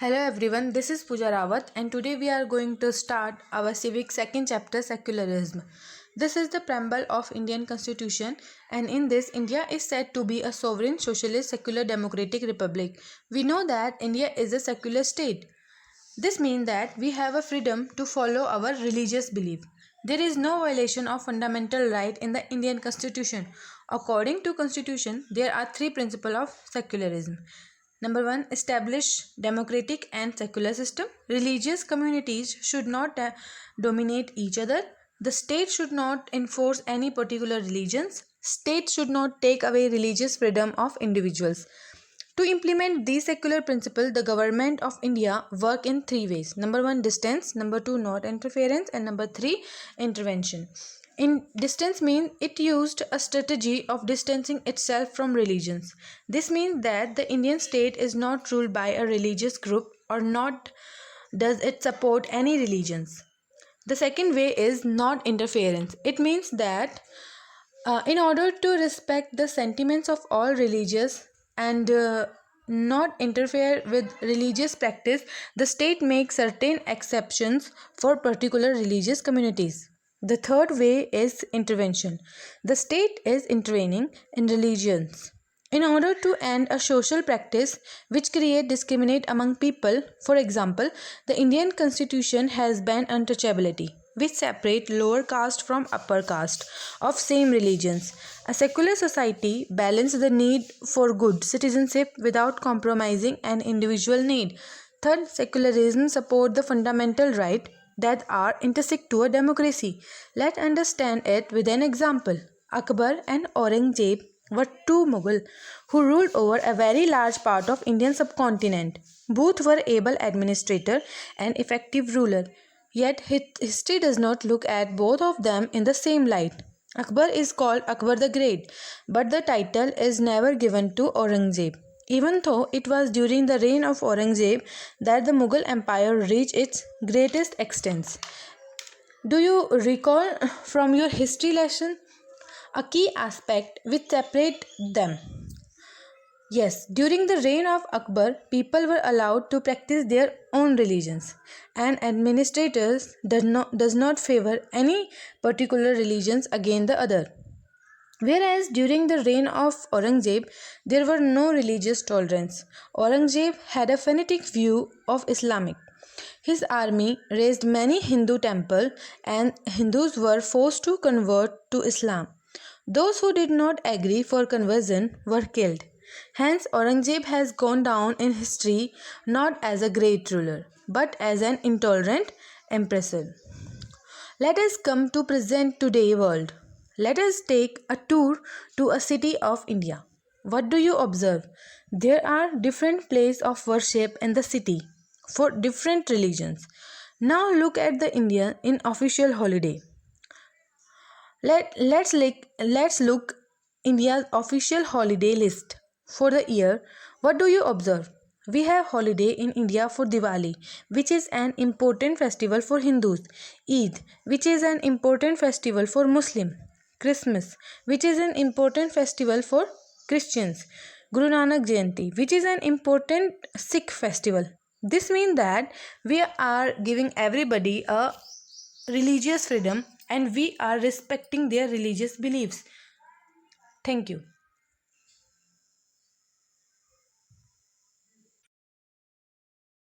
Hello everyone, this is Pooja Rawat and today we are going to start our civic second chapter secularism. This is the preamble of Indian Constitution and in this India is said to be a sovereign socialist secular democratic republic. We know that India is a secular state. This means that we have a freedom to follow our religious belief. There is no violation of fundamental right in the Indian Constitution. According to Constitution, there are three principles of secularism. Number one, establish democratic and secular system. Religious communities should not dominate each other. The state should not enforce any particular religions. State should not take away religious freedom of individuals. To implement these secular principles, the government of India work in three ways. Number one, distance. Number two, not interference. And number three, intervention. In distance means it used a strategy of distancing itself from religions. This means that the Indian state is not ruled by a religious group or not does it support any religions. The second way is not interference. It means that in order to respect the sentiments of all religious and not interfere with religious practice, the state makes certain exceptions for particular religious communities. The third way is intervention. The state is intervening in religions in order to end a social practice which create discriminate among people. For example, the Indian Constitution has banned untouchability, which separate lower caste from upper caste of same religions. A secular society balances the need for good citizenship without compromising an individual need. Third, secularism support the fundamental right that are intrinsic to a democracy. Let's understand it with an example. Akbar and Aurangzeb were two Mughal who ruled over a very large part of Indian subcontinent. Both were able administrator and effective ruler. Yet history does not look at both of them in the same light. Akbar is called Akbar the Great, but the title is never given to Aurangzeb, even though it was during the reign of Aurangzeb that the Mughal Empire reached its greatest extents. Do you recall from your history lesson a key aspect which separates them? Yes, during the reign of Akbar, people were allowed to practice their own religions, and administrators does not favor any particular religions against the other. Whereas during the reign of Aurangzeb, there were no religious tolerance. Aurangzeb had a fanatic view of Islamic. His army razed many Hindu temples and Hindus were forced to convert to Islam. Those who did not agree for conversion were killed. Hence, Aurangzeb has gone down in history not as a great ruler, but as an intolerant emperor. Let us come to present today world. Let us take a tour to a city of India. What do you observe? There are different places of worship in the city for different religions. Now look at the India in official holiday. Let's look India's official holiday list for the year. What do you observe? We have holiday in India for Diwali, which is an important festival for Hindus. Eid, which is an important festival for Muslim. Christmas, which is an important festival for Christians. Guru Nanak Jayanti, which is an important Sikh festival. This means that we are giving everybody a religious freedom and we are respecting their religious beliefs. Thank you.